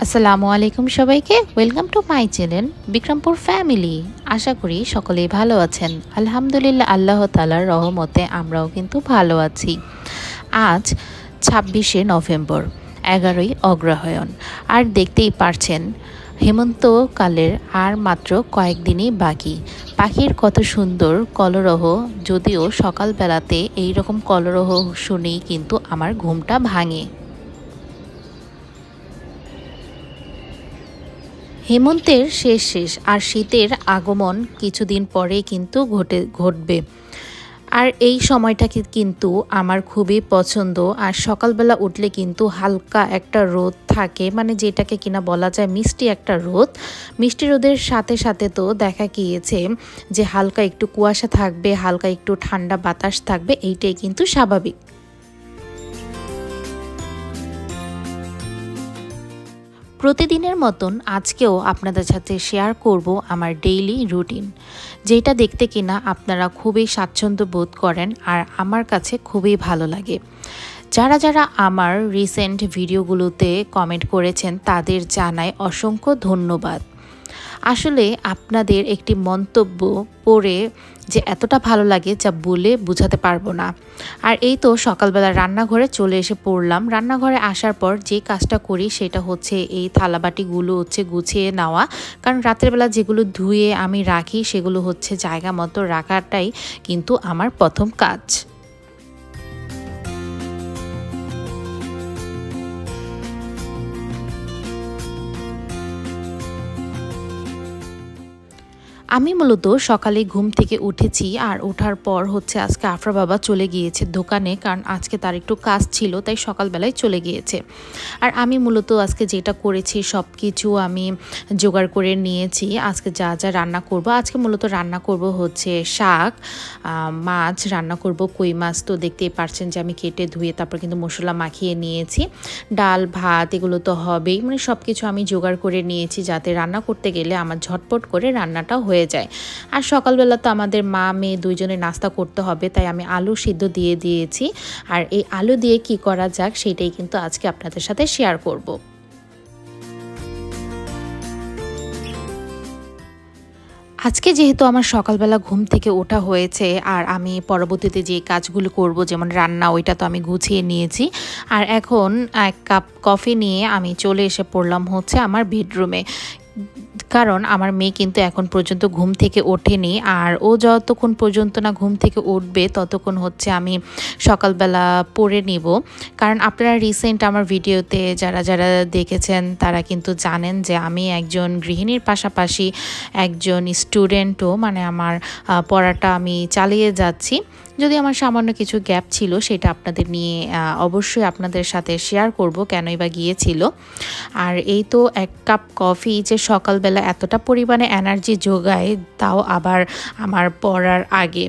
আসসালামু আলাইকুম সবাইকে welcome to my channel Bikrampur family. আশা করি সকলেই ভালো আছেন। আলহামদুলিল্লাহ আল্লাহ তাআলার রহমতে আমরাও কিন্তু ভালো আছি। আজ 26শে নভেম্বর, 11ই অগ্রহায়ণ। আর দেখতেই পারছেন হেমন্তকালের আর মাত্র কয়েকদিনই বাকি। পাখির কত সুন্দর কলরব, যদিও সকালবেলাতে এইরকম কলরব শুনেই কিন্তু আমার ঘুমটা ভাঙে। হেমন্তের শেষ আর শীতের আগমন কিছুদিন পরে কিন্তু ঘটবে। আর এই সময়টাকে কিন্তু আমার খুবই পছন্দ। আর সকালবেলা উঠলে কিন্তু হালকা একটা রোদ থাকে, মানে যেটাকে কিনা বলা যায় মিষ্টি একটা রোদ। মিষ্টি রোদের সাথে সাথে তো দেখা গিয়েছে যে হালকা একটু কুয়াশা থাকবে, হালকা একটু ঠান্ডা বাতাস থাকবে, এইটাই কিন্তু স্বাভাবিক। প্রতিদিনের মতন আজকেও আপনাদের সাথে শেয়ার করব আমার ডেইলি রুটিন, যেটা দেখতে কিনা আপনারা খুবই স্বাচ্ছন্দ্য বোধ করেন আর আমার কাছে খুবই ভালো লাগে। যারা যারা আমার রিসেন্ট ভিডিওগুলোতে কমেন্ট করেছেন তাদের জানাই অসংখ্য ধন্যবাদ। আসলে আপনাদের একটি মন্তব্য পড়ে যে এতটা ভালো লাগে যা বলে বোঝাতে পারবো না। আর এই তো সকালবেলা রান্নাঘরে চলে এসে পড়লাম। রান্নাঘরে আসার পর যে কাজটা করি সেটা হচ্ছে এই থালাবাটিগুলো গুছিয়ে নেওয়া, কারণ রাতের বেলা যেগুলো ধুয়ে আমি রাখি সেগুলো হচ্ছে জায়গা মতো রাখাটাই কিন্তু আমার প্রথম কাজ। আমি মূলত সকালে ঘুম থেকে উঠেছি আর ওঠার পর হচ্ছে আজকে আফরা বাবা চলে গিয়েছে দোকানে, কারণ আজকে তার একটু কাজ ছিল, তাই সকালবেলায় চলে গিয়েছে। আর আমি মূলত আজকে যেটা করেছি সব কিছু আমি জোগাড় করে নিয়েছি। আজকে যা যা রান্না করব, আজকে মূলত রান্না করব হচ্ছে শাক, মাছ রান্না করব, কই মাছ তো দেখতেই পারছেন যে আমি কেটে ধুয়ে তারপর কিন্তু মশলা মাখিয়ে নিয়েছি। ডাল ভাত এগুলো তো হবেই, মানে সব কিছু আমি জোগাড় করে নিয়েছি যাতে রান্না করতে গেলে আমার ঝটপট করে রান্নাটা হয়ে যায়। আর সকালবেলা তো আমাদের মা মেয়ে দুইজনে নাস্তা করতে হবে, তাই আমি আলু সিদ্ধ দিয়ে দিয়েছি। আর এই আলু দিয়ে কি করা যাক সেটাই কিন্তু আজকে আপনাদের সাথে শেয়ার করব। আজকে যেহেতু আমার সকালবেলা ঘুম থেকে ওঠা হয়েছে আর আমি পরবর্তীতে যে কাজগুলো করব যেমন রান্না, ওইটা তো আমি গুছিয়ে নিয়েছি। আর এখন এক কাপ কফি নিয়ে আমি চলে এসে পড়লাম হচ্ছে আমার বেডরুমে, কারণ আমার মেয়ে কিন্তু এখন পর্যন্ত ঘুম থেকে ওঠেনি। আর ও যতক্ষণ পর্যন্ত না ঘুম থেকে উঠবে ততক্ষণ হচ্ছে আমি সকালবেলা পড়ে নিব। কারণ আপনারা রিসেন্ট আমার ভিডিওতে যারা যারা দেখেছেন তারা কিন্তু জানেন যে আমি একজন গৃহিণীর পাশাপাশি একজন স্টুডেন্টও, মানে আমার পড়াটা আমি চালিয়ে যাচ্ছি। যদি আমার সামান্য কিছু গ্যাপ ছিল সেটা আপনাদের নিয়ে অবশ্যই আপনাদের সাথে শেয়ার করব কেনই বা গিয়েছিল। আর এই তো এক কাপ কফি যে সকালবেলা এতটা পরিমাণে এনার্জি যোগায়, তাও আবার আমার পড়ার আগে।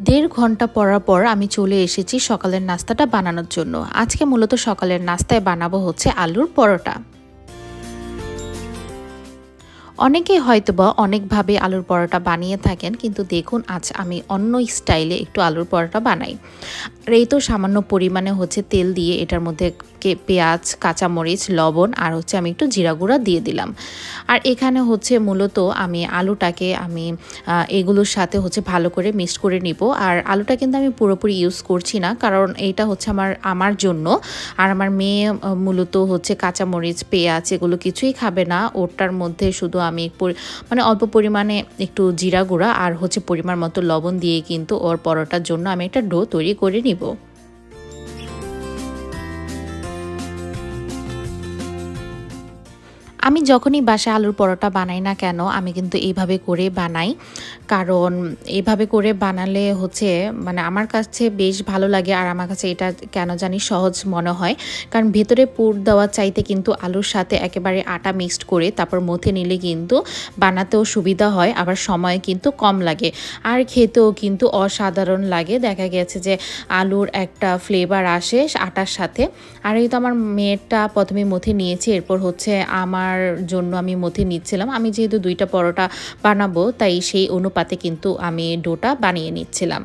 1.5 ঘন্টা পড়ার পর আমি চলে এসেছি সকালের নাস্তাটা বানানোর জন্য। আজকে মূলত সকালের নাস্তায় বানাবো হচ্ছে আলুর পরোটা। অনেকেই হয়তোবা অনেকভাবে আলুর পরোটা বানিয়ে থাকেন, কিন্তু দেখুন আজ আমি অন্য স্টাইলে একটু আলুর পরোটা বানাই। আর এই তো সামান্য পরিমাণে হচ্ছে তেল দিয়ে এটার মধ্যে পেঁয়াজ, কাঁচামরিচ, লবণ আর হচ্ছে আমি একটু জিরা গুঁড়া দিয়ে দিলাম। আর এখানে হচ্ছে মূলত আমি আলুটাকে এগুলোর সাথে হচ্ছে ভালো করে মিক্সড করে নিব। আর আলুটা কিন্তু আমি পুরোপুরি ইউজ করছি না, কারণ এইটা হচ্ছে আমার জন্য। আর আমার মেয়ে মূলত হচ্ছে কাঁচামরিচ, পেঁয়াজ এগুলো কিছুই খাবে না। ওটার মধ্যে শুধু আমি মানে অল্প পরিমাণে একটু জিরা গুঁড়া আর হচ্ছে পরিমাণ মতো লবণ দিয়ে কিন্তু ওর পরোটার জন্য আমি একটা ডো তৈরি করে নিব। আমি যখনই বাসায় আলুর পরোটা বানাই না কেন আমি কিন্তু এইভাবে করে বানাই, কারণ এইভাবে করে বানালে হচ্ছে মানে আমার কাছে বেশ ভালো লাগে। আর আমার কাছে এটা কেন জানি সহজ মনে হয়, কারণ ভেতরে পুর দেওয়ার চাইতে কিন্তু আলুর সাথে একেবারে আটা মিক্সড করে তারপর মথে নিলে কিন্তু বানাতেও সুবিধা হয়, আবার সময় কিন্তু কম লাগে আর খেতেও কিন্তু অসাধারণ লাগে। দেখা গেছে যে আলুর একটা ফ্লেভার আসে আটার সাথে। আর এই তো আমার মেয়েরটা প্রথমে মথে নিয়েছি, এরপর হচ্ছে আমার জন্য আমি মথে নিচ্ছিলাম। আমি যেহেতু 2টা পরোটা বানাবো তাই সেই অনুপাতে কিন্তু আমি ডোটা বানিয়ে নিচ্ছিলাম।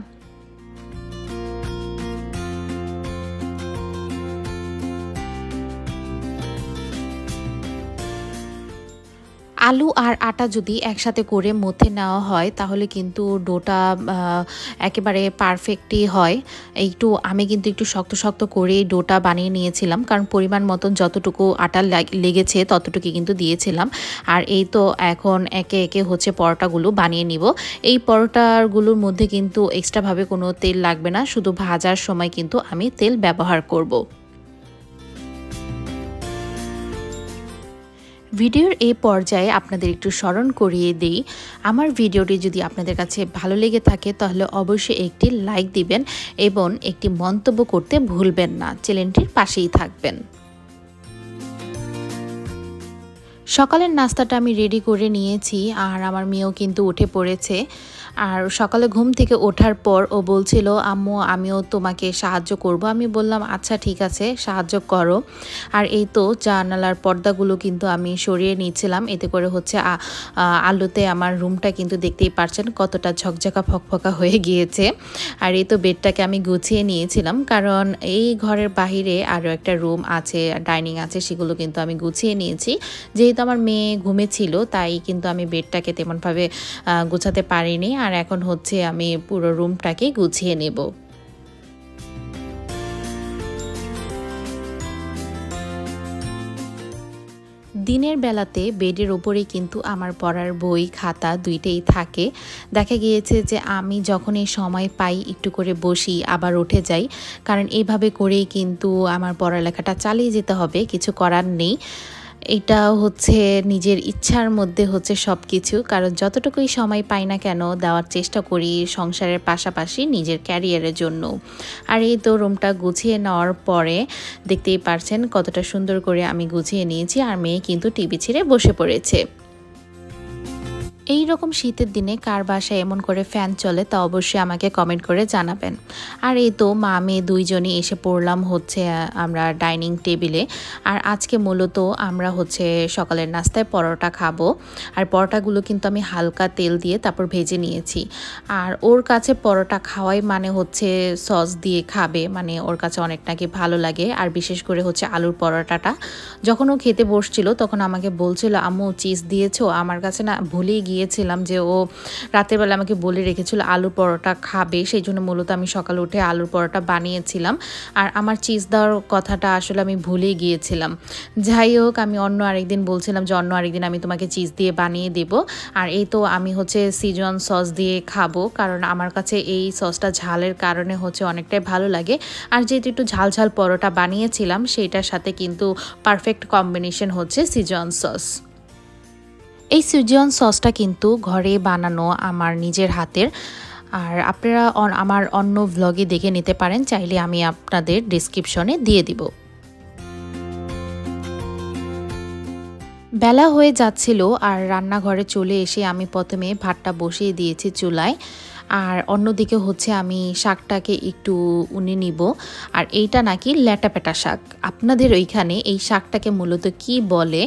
আলু আর আটা যদি একসাথে করে মথে নেওয়া হয় তাহলে কিন্তু ডোটা একেবারে পারফেক্টই হয়। আমি কিন্তু একটু শক্ত শক্ত করে ডোটা বানিয়ে নিয়েছিলাম, কারণ পরিমাণ মতন যতটুকু আটা লেগেছে ততটুকু কিন্তু দিয়েছিলাম। আর এই তো এখন একে একে হচ্ছে পরোটাগুলো বানিয়ে নিব। এই পরোটাগুলোর মধ্যে কিন্তু এক্সট্রাভাবে কোনো তেল লাগবে না, শুধু ভাজার সময় কিন্তু আমি তেল ব্যবহার করব। ভিডিওর এই পর্যায়ে আপনাদের একটু স্মরণ করিয়ে দিই, আমার ভিডিওটি যদি আপনাদের কাছে ভালো লেগে থাকে তাহলে অবশ্যই একটি লাইক দিবেন এবং একটি মন্তব্য করতে ভুলবেন না। চ্যানেলটির পাশেই থাকবেন। সকালের নাস্তাটা আমি রেডি করে নিয়েছি আর আমার মেয়েও কিন্তু উঠে পড়েছে। আর সকালে ঘুম থেকে ওঠার পর ও বলছিল, আম্মু আমিও তোমাকে সাহায্য করব। আমি বললাম আচ্ছা ঠিক আছে, সাহায্য করো। আর এই তো জানালার পর্দাগুলো কিন্তু আমি সরিয়ে নিয়েছিলাম, এতে করে হচ্ছে আলোতে আমার রুমটা কিন্তু দেখতেই পারছেন কতটা ঝকঝকা ফকফকা হয়ে গিয়েছে। আর এই তো বেডটাকে আমি গুছিয়ে নিয়েছিলাম, কারণ এই ঘরের বাহিরে আরও একটা রুম আছে, ডাইনিং আছে, সেগুলো কিন্তু আমি গুছিয়ে নিয়েছি। যেহেতু আমার মেয়ে ঘুমেছিল তাই কিন্তু আমি বেডটাকে তেমনভাবে গোছাতে পারিনি। আর এখন হচ্ছে আমি পুরো রুমটাকে গুছিয়ে নেব। দিনের বেলাতে বেডের ওপরেই কিন্তু আমার পড়ার বই খাতা দুইটাই থাকে। দেখা গিয়েছে যে আমি যখনই সময় পাই একটু করে বসি আবার উঠে যাই, কারণ এইভাবে করেই কিন্তু আমার পড়ালেখাটা চালিয়ে যেতে হবে, কিছু করার নেই। এটা হচ্ছে নিজের ইচ্ছার মধ্যে হচ্ছে সব কিছু, কারণ যতটুকুই সময় পাই না কেন দেওয়ার চেষ্টা করি সংসারের পাশাপাশি নিজের ক্যারিয়ারের জন্য। আর এই তো রুমটা গুছিয়ে নেওয়ার পরে দেখতেই পারছেন কতটা সুন্দর করে আমি গুছিয়ে নিয়েছি। আর মেয়ে কিন্তু টিভি ছেড়ে বসে পড়েছে। এই রকম শীতের দিনে কার বাসায় এমন করে ফ্যান চলে তা অবশ্যই আমাকে কমেন্ট করে জানাবেন। আর এই তো মা মেয়ে দুইজনই এসে পড়লাম হচ্ছে আমরা ডাইনিং টেবিলে। আর আজকে মূলত আমরা হচ্ছে সকালের নাস্তায় পরোটা খাবো। আর পরোটাগুলো কিন্তু আমি হালকা তেল দিয়ে তারপর ভেজে নিয়েছি। আর ওর কাছে পরোটা খাওয়াই মানে হচ্ছে সস দিয়ে খাবে, মানে ওর কাছে অনেক নাকি ভালো লাগে। আর বিশেষ করে হচ্ছে আলুর পরোটাটা যখন ও খেতে বসছিল তখন আমাকে বলছিল, আম্মু চিজ দিয়েছো? আমার কাছে না ভুলেই গিয়েছিলাম যে ও রাতের বেলা আমাকে বলে রেখেছিল আলুর পরোটা খাবে, সেই জন্য মূলত আমি সকালে উঠে আলুর পরোটা বানিয়েছিলাম। আর আমার চিজ দেওয়ার কথাটা আসলে আমি ভুলেই গিয়েছিলাম। যাই হোক, আমি অন্য আরেকদিন বলছিলাম যে অন্য আরেকদিন আমি তোমাকে চিজ দিয়ে বানিয়ে দেব। আর এই তো আমি হচ্ছে সিজন সস দিয়ে খাবো, কারণ আমার কাছে এই সসটা ঝালের কারণে হচ্ছে অনেকটাই ভালো লাগে। আর যেহেতু একটু ঝাল ঝাল পরোটা বানিয়েছিলাম সেইটার সাথে কিন্তু পারফেক্ট কম্বিনেশন হচ্ছে সিজন সস। এই সিজন সসটা কিন্তু ঘরে বানানো আমার নিজের হাতের। আর আপনারা আমার অন্য ভ্লগে দেখে নিতে পারেন, চাইলে আমি আপনাদের ডেসক্রিপশনে দিয়ে দিব। বেলা হয়ে যাচ্ছিল আর রান্নাঘরে চলে এসে আমি প্রথমে ভাতটা বসিয়ে দিয়েছি চুলায়। আর অন্যদিকে হচ্ছে আমি শাকটাকে একটু উনে নিব। আর এইটা নাকি ল্যাটাপেটা শাক, আপনাদের ওইখানে এই শাকটাকে মূলত কি বলে?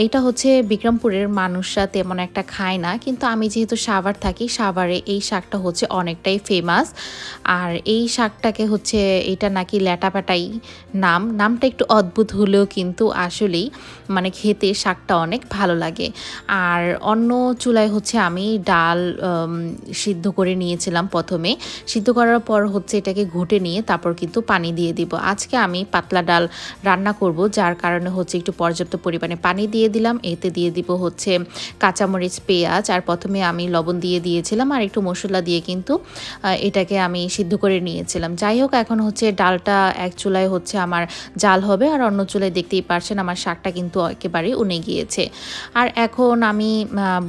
এইটা হচ্ছে বিক্রমপুরের মানুষরা তেমন একটা খায় না, কিন্তু আমি যেহেতু সাভার থাকি, সাভারে এই শাকটা হচ্ছে অনেকটাই ফেমাস। আর এই শাকটাকে হচ্ছে এটা নাকি ল্যাটাপেটাই নামটা একটু অদ্ভুত হলেও কিন্তু আসলেই মানে খেতে শাকটা অনেক ভালো লাগে। আর অন্য চুলায় হচ্ছে আমি ডাল সিদ্ধ করে নিয়েছিলাম। প্রথমে সিদ্ধ করার পর হচ্ছে এটাকে ঘুটে নিয়ে তারপর কিন্তু পানি দিয়ে দিব। আজকে আমি পাতলা ডাল রান্না করব, যার কারণে হচ্ছে একটু পর্যাপ্ত পরিমাণে পানি দিয়ে দিলাম। এতে দিয়ে দিব হচ্ছে কাঁচামরিচ, পেঁয়াজ। আর প্রথমে আমি লবণ দিয়ে দিয়েছিলাম আর একটু মশলা দিয়ে কিন্তু এটাকে আমি সিদ্ধ করে নিয়েছিলাম। যাই হোক, এখন হচ্ছে ডালটা এক চুলায় হচ্ছে আমার জাল হবে আর অন্য চুলায় দেখতেই পারছেন আমার শাকটা কিন্তু একেবারে উনে গিয়েছে। আর এখন আমি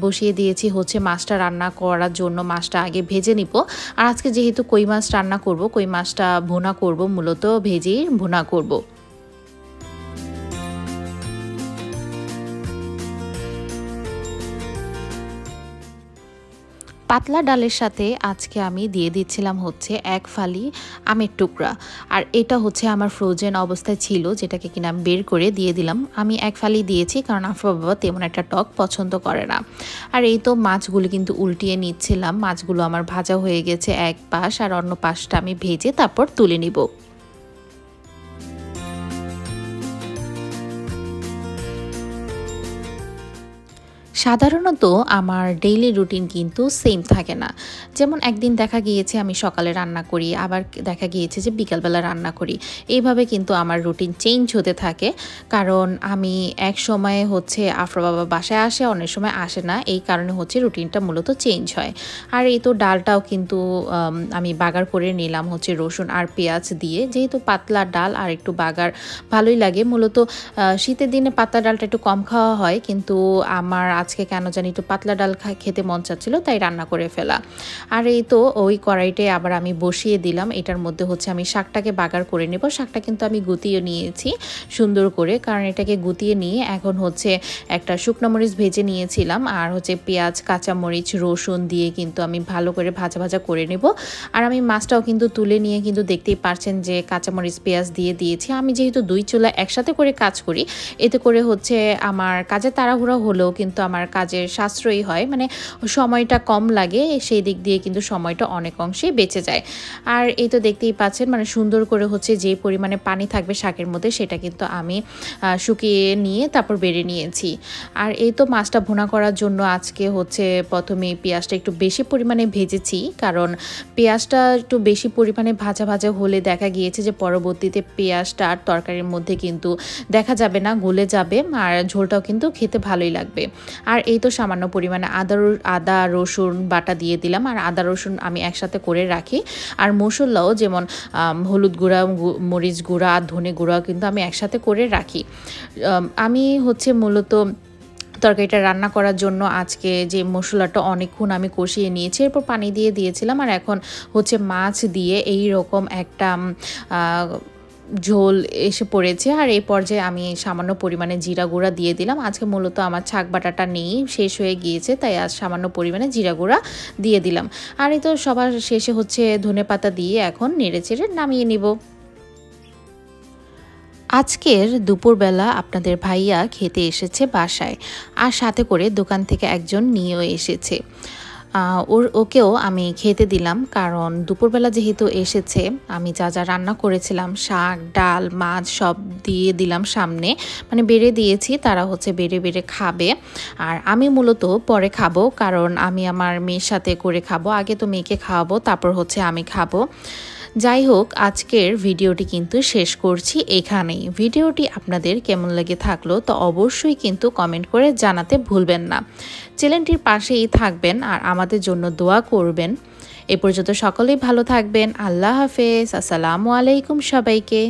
বসিয়ে দিয়েছি হচ্ছে মাছটা রান্না করার জন্য। মাছটা আগে ভেজে নিব। আর আজকে যেহেতু কই মাছ রান্না করব, কই মাছটা ভুনা করব, মূলত ভেজেই ভুনা করব। পাতলা ডালের সাথে আজকে আমি দিয়ে দিচ্ছিলাম হচ্ছে এক ফালি আমের টুকরা। আর এটা হচ্ছে আমার ফ্রোজেন অবস্থায় ছিল, যেটাকে কিনা আমি বের করে দিয়ে দিলাম। আমি এক ফালি দিয়েছি কারণ আফরা বাবা তেমন একটা টক পছন্দ করে না। আর এই তো মাছগুলো কিন্তু উল্টিয়ে নিচ্ছিলাম। মাছগুলো আমার ভাজা হয়ে গেছে এক পাশ, আর অন্য পাশটা আমি ভেজে তারপর তুলে নিব। সাধারণত আমার ডেইলি রুটিন কিন্তু সেম থাকে না। যেমন একদিন দেখা গিয়েছে আমি সকালে রান্না করি, আবার দেখা গিয়েছে যে বিকালবেলা রান্না করি। এইভাবে কিন্তু আমার রুটিন চেঞ্জ হতে থাকে। কারণ আমি এক সময়ে হচ্ছে আফরা বাবা বাসায় আসে, অনেক সময় আসে না। এই কারণে হচ্ছে রুটিনটা মূলত চেঞ্জ হয়। আর এই তো ডালটাও কিন্তু আমি বাগার করে নিলাম হচ্ছে রসুন আর পেঁয়াজ দিয়ে। যেহেতু পাতলা ডাল আর একটু বাগার ভালোই লাগে। মূলত শীতের দিনে পাতলা ডালটা একটু কম খাওয়া হয়, কিন্তু আমার আজকে কেন জানি একটু পাতলা ডাল খেতে মন চাচ্ছিল, তাই রান্না করে ফেলা। আর এই তো ওই কড়াইতে আবার আমি বসিয়ে দিলাম। এটার মধ্যে হচ্ছে আমি শাকটাকে বাগার করে নেব। শাকটা কিন্তু আমি গুতিয়ে নিয়েছি সুন্দর করে, কারণ এটাকে গুতিয়ে নিয়ে এখন হচ্ছে একটা শুকনো মরিচ ভেজে নিয়েছিলাম, আর হচ্ছে পেঁয়াজ, কাঁচামরিচ, রসুন দিয়ে কিন্তু আমি ভালো করে ভাজা ভাজা করে নেব। আর আমি মাছটাও কিন্তু তুলে নিয়ে কিন্তু দেখতেই পারছেন যে কাঁচামরিচ পেঁয়াজ দিয়ে দিয়েছি। আমি যেহেতু দুই চুলা একসাথে করে কাজ করি, এতে করে হচ্ছে আমার কাজে তাড়াহুড়ো হলেও কিন্তু আমার কাজের সাশ্রয়ী হয়, মানে সময়টা কম লাগে, সেই দিক দিয়ে কিন্তু সময়টা অনেক অংশেই বেঁচে যায়। আর এই তো দেখতেই পাচ্ছেন মানে সুন্দর করে হচ্ছে যে পরিমাণে পানি থাকবে শাকের মধ্যে সেটা কিন্তু আমি শুকিয়ে নিয়ে তারপর বেড়ে নিয়েছি। আর এই তো মাছটা ভুনা করার জন্য আজকে হচ্ছে প্রথমে পেঁয়াজটা একটু বেশি পরিমাণে ভেজেছি, কারণ পেঁয়াজটা একটু বেশি পরিমাণে ভাজা ভাজা হলে দেখা গিয়েছে যে পরবর্তীতে পেঁয়াজটা আর তরকারির মধ্যে কিন্তু দেখা যাবে না, গলে যাবে, আর ঝোলটাও কিন্তু খেতে ভালোই লাগবে। আর এই তো সামান্য পরিমাণে আদা রসুন বাটা দিয়ে দিলাম। আর আদা রসুন আমি একসাথে করে রাখি। আর মশলাও যেমন হলুদ গুঁড়া, মরিচ গুঁড়া আর ধনে গুঁড়াও কিন্তু আমি একসাথে করে রাখি। আমি হচ্ছে মূলত তরকারিটা রান্না করার জন্য আজকে যে মশলাটা অনেকক্ষণ আমি কষিয়ে নিয়েছি, এরপর পানি দিয়ে দিয়েছিলাম। আর এখন হচ্ছে মাছ দিয়ে এই রকম একটা ঝোল এসে পড়েছে। আর এই পর্যায়ে আমি সামান্য পরিমাণে জিরা গুঁড়া দিয়ে দিলাম। আজকে মূলত আমার ছাক বাটাটা নেই, শেষ হয়ে গিয়েছে, তাই আজ সামান্য পরিমাণে জিরা গুঁড়া দিয়ে দিলাম। আর এই তো সবার শেষে হচ্ছে ধনেপাতা দিয়ে এখন নেড়েচেড়ে নামিয়ে নিব। আজকের দুপুরবেলা আপনাদের ভাইয়া খেতে এসেছে বাসায়, আর সাথে করে দোকান থেকে একজন নিয়েও এসেছে। ওকেও আমি খেতে দিলাম, কারণ দুপুরবেলা যেহেতু এসেছে আমি যা যা রান্না করেছিলাম শাক, ডাল, মাছ সব দিয়ে দিলাম সামনে, মানে বেড়ে দিয়েছি, তারা হচ্ছে বেড়ে বেড়ে খাবে। আর আমি মূলত পরে খাবো, কারণ আমি আমার মেয়ের সাথে করে খাবো। আগে তো মেয়েকে খাওয়াবো, তারপর হচ্ছে আমি খাবো। যাই হোক, আজকের ভিডিওটি কিন্তু শেষ করছি এখানেই। ভিডিওটি আপনাদের কেমন লেগে থাকলো তো অবশ্যই কিন্তু কমেন্ট করে জানাতে ভুলবেন না। চ্যানেলটির পাশেই থাকবেন আর আমাদের জন্য দোয়া করবেন। এ পর্যন্ত সকলেই ভালো থাকবেন। আল্লাহ হাফেজ। আসসালামু আলাইকুম সবাইকে।